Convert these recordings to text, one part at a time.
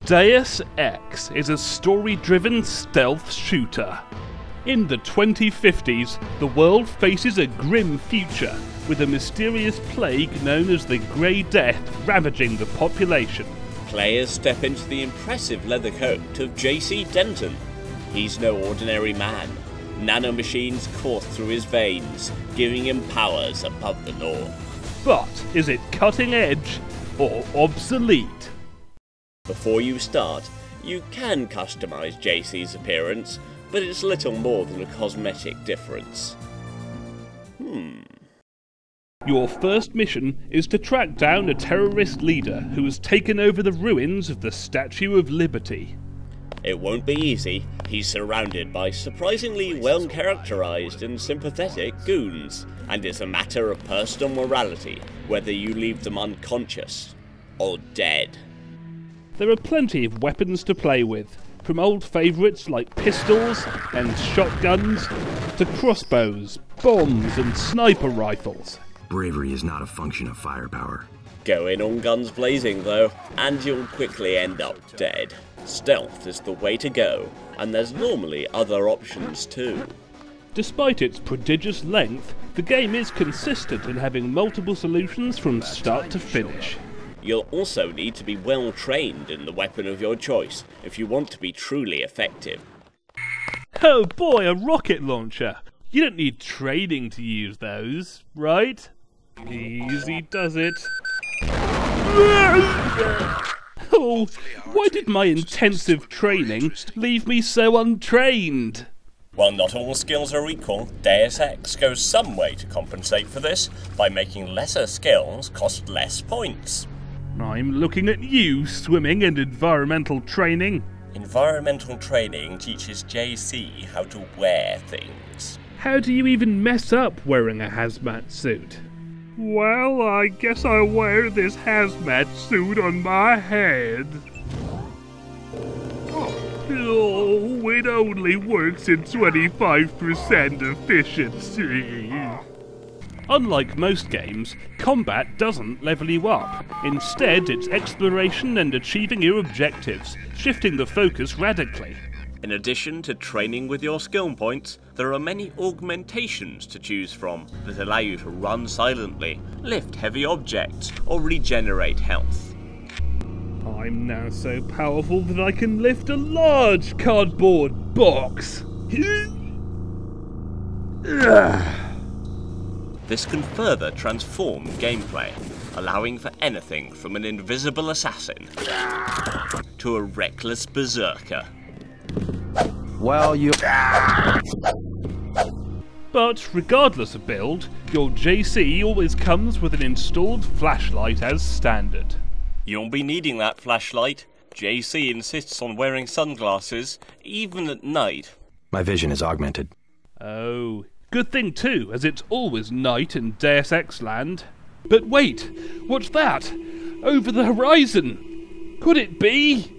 Deus Ex is a story-driven stealth shooter. In the 2050s, the world faces a grim future, with a mysterious plague known as the Grey Death ravaging the population. Players step into the impressive leather coat of J.C. Denton. He's no ordinary man. Nanomachines course through his veins, giving him powers above the norm. But is it cutting edge or obsolete? Before you start, you can customize JC's appearance, but it's little more than a cosmetic difference. Your first mission is to track down a terrorist leader who has taken over the ruins of the Statue of Liberty. It won't be easy. He's surrounded by surprisingly well-characterized and sympathetic goons, and it's a matter of personal morality whether you leave them unconscious or dead. There are plenty of weapons to play with, from old favourites like pistols and shotguns, to crossbows, bombs and sniper rifles. Bravery is not a function of firepower. Go in on guns blazing though, and you'll quickly end up dead. Stealth is the way to go, and there's normally other options too. Despite its prodigious length, the game is consistent in having multiple solutions from start to finish. You'll also need to be well trained in the weapon of your choice if you want to be truly effective. Oh boy, a rocket launcher! You don't need training to use those, right? Easy does it. Oh, why did my intensive training leave me so untrained? While not all skills are equal, Deus Ex goes some way to compensate for this by making lesser skills cost less points. I'm looking at you, swimming and environmental training. Environmental training teaches JC how to wear things. How do you even mess up wearing a hazmat suit? Well, I guess I'll wear this hazmat suit on my head. Oh, it only works at 25% efficiency. Unlike most games, combat doesn't level you up. Instead, it's exploration and achieving your objectives, shifting the focus radically. In addition to training with your skill points, there are many augmentations to choose from that allow you to run silently, lift heavy objects, or regenerate health. I'm now so powerful that I can lift a large cardboard box. This can further transform gameplay, allowing for anything from an invisible assassin to a reckless berserker. Well, you... But regardless of build, your JC always comes with an installed flashlight as standard. You'll be needing that flashlight. JC insists on wearing sunglasses, even at night. My vision is augmented. Oh, good thing too, as it's always night in Deus Ex land. But wait, what's that? Over the horizon? Could it be?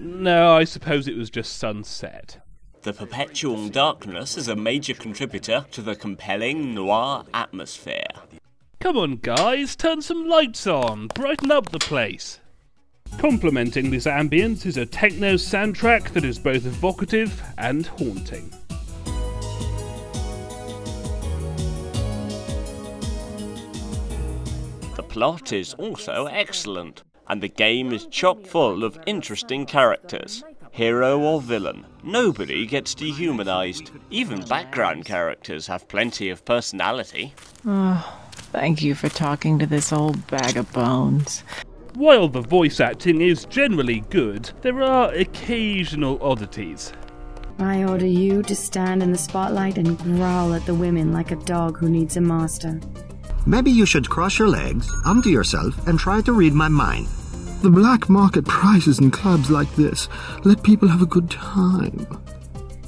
No, I suppose it was just sunset. The perpetual darkness is a major contributor to the compelling noir atmosphere. Come on guys, turn some lights on, brighten up the place. Complementing this ambience is a techno soundtrack that is both evocative and haunting. The plot is also excellent, and the game is chock full of interesting characters. Hero or villain, nobody gets dehumanized. Even background characters have plenty of personality. Oh, thank you for talking to this old bag of bones. While the voice acting is generally good, there are occasional oddities. I order you to stand in the spotlight and growl at the women like a dog who needs a master. Maybe you should cross your legs, undo yourself, and try to read my mind. The black market prices in clubs like this let people have a good time.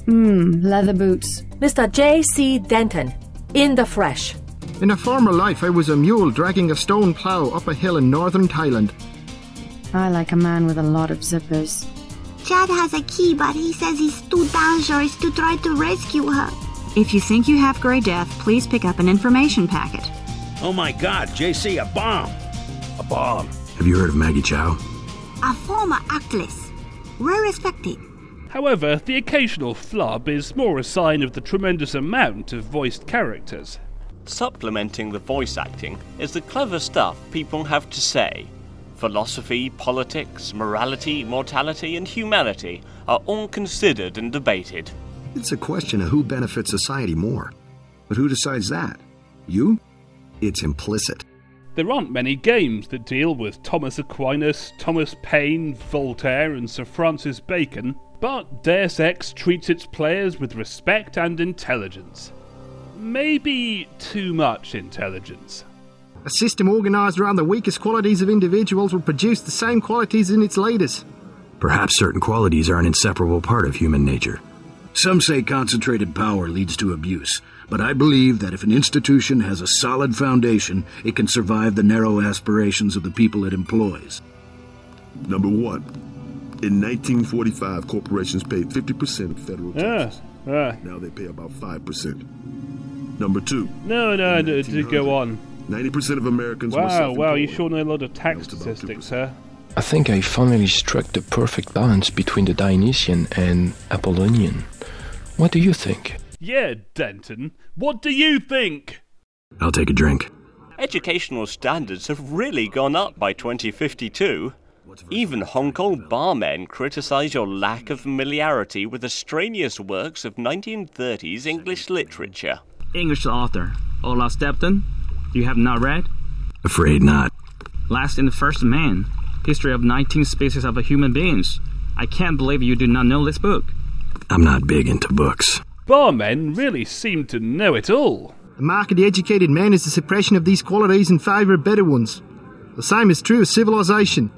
Leather boots. Mr. J.C. Denton, in the flesh. In a former life, I was a mule dragging a stone plough up a hill in northern Thailand. I like a man with a lot of zippers. Chad has a key, but he says he's too dangerous to try to rescue her. If you think you have Grey Death, please pick up an information packet. Oh my god, JC, a bomb! A bomb. Have you heard of Maggie Chow? A former actress. Well respected. However, the occasional flub is more a sign of the tremendous amount of voiced characters. Supplementing the voice acting is the clever stuff people have to say. Philosophy, politics, morality, mortality, and humanity are all considered and debated. It's a question of who benefits society more. But who decides that? You? It's implicit. There aren't many games that deal with Thomas Aquinas, Thomas Paine, Voltaire, and Sir Francis Bacon, but Deus Ex treats its players with respect and intelligence. Maybe too much intelligence. A system organised around the weakest qualities of individuals will produce the same qualities in its leaders. Perhaps certain qualities are an inseparable part of human nature. Some say concentrated power leads to abuse, but I believe that if an institution has a solid foundation, it can survive the narrow aspirations of the people it employs. Number 1. In 1945, corporations paid 50% of federal taxes. Now they pay about 5%. Number 2. No, go on. 90% of Americans were Wow, self-employed. you sure know a lot of tax statistics, huh? I think I finally struck the perfect balance between the Dionysian and Apollonian. What do you think? Yeah, Denton. What do you think? I'll take a drink. Educational standards have really gone up by 2052. Even Hong Kong barmen criticise your lack of familiarity with the strenuous works of 1930s English literature. English author, Olaf Stepton, you have not read? Afraid not. Last and First Man, History of 19 Species of Human Beings. I can't believe you do not know this book. I'm not big into books. Barmen really seem to know it all. The mark of the educated man is the suppression of these qualities in favour of better ones. The same is true of civilization.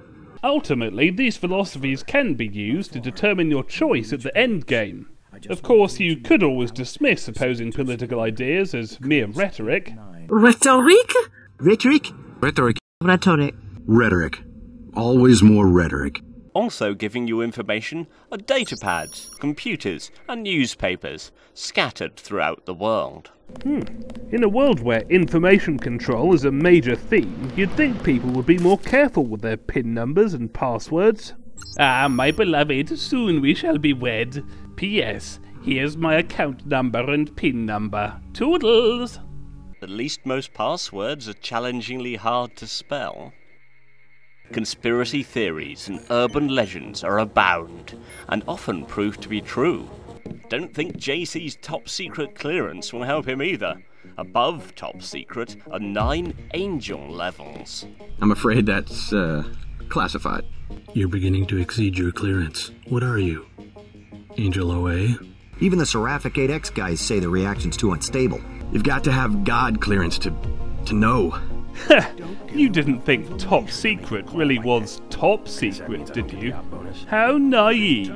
Ultimately, these philosophies can be used to determine your choice at the end game. Of course, you could always dismiss opposing political ideas as mere rhetoric. Rhetoric? Rhetoric? Rhetoric. Rhetoric. Rhetoric. Always more rhetoric. Also giving you information are datapads, computers, and newspapers scattered throughout the world. In a world where information control is a major theme, you'd think people would be more careful with their PIN numbers and passwords. Ah, my beloved, soon we shall be wed. P.S. Here's my account number and PIN number. Toodles! At least most passwords are challengingly hard to spell. Conspiracy theories and urban legends are abound, and often prove to be true. Don't think JC's top secret clearance will help him either. Above top secret are 9 angel levels. I'm afraid that's, classified. You're beginning to exceed your clearance. What are you? Angel OA? Even the Seraphic 8X guys say the reaction's too unstable. You've got to have God clearance to know. You didn't think top secret really was top secret, did you? How naive.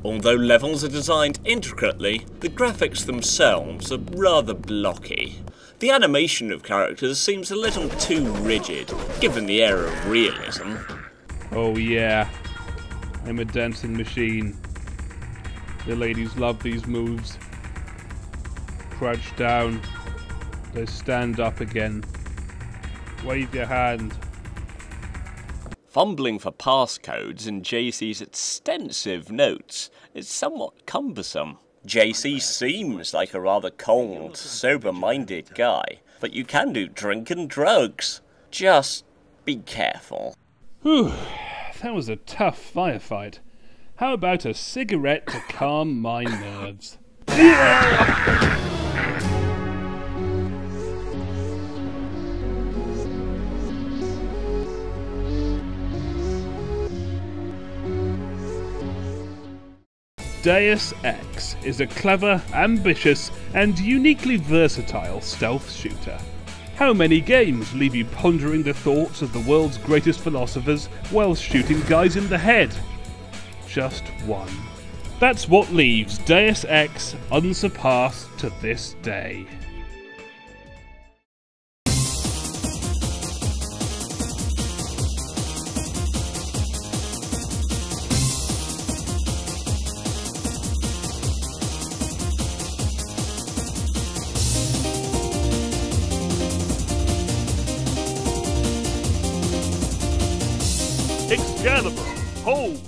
Although levels are designed intricately, the graphics themselves are rather blocky. The animation of characters seems a little too rigid, given the air of realism. Oh yeah, I'm a dancing machine. The ladies love these moves. Crouch down, they stand up again. Wave your hand. Fumbling for passcodes in JC's extensive notes is somewhat cumbersome. JC seems like a rather cold, sober-minded guy, but you can do drink and drugs. Just be careful. Whew, that was a tough firefight. How about a cigarette to calm my nerves? Deus Ex is a clever, ambitious, and uniquely versatile stealth shooter. How many games leave you pondering the thoughts of the world's greatest philosophers while shooting guys in the head? Just one. That's what leaves Deus Ex unsurpassed to this day. Excalibur, hold!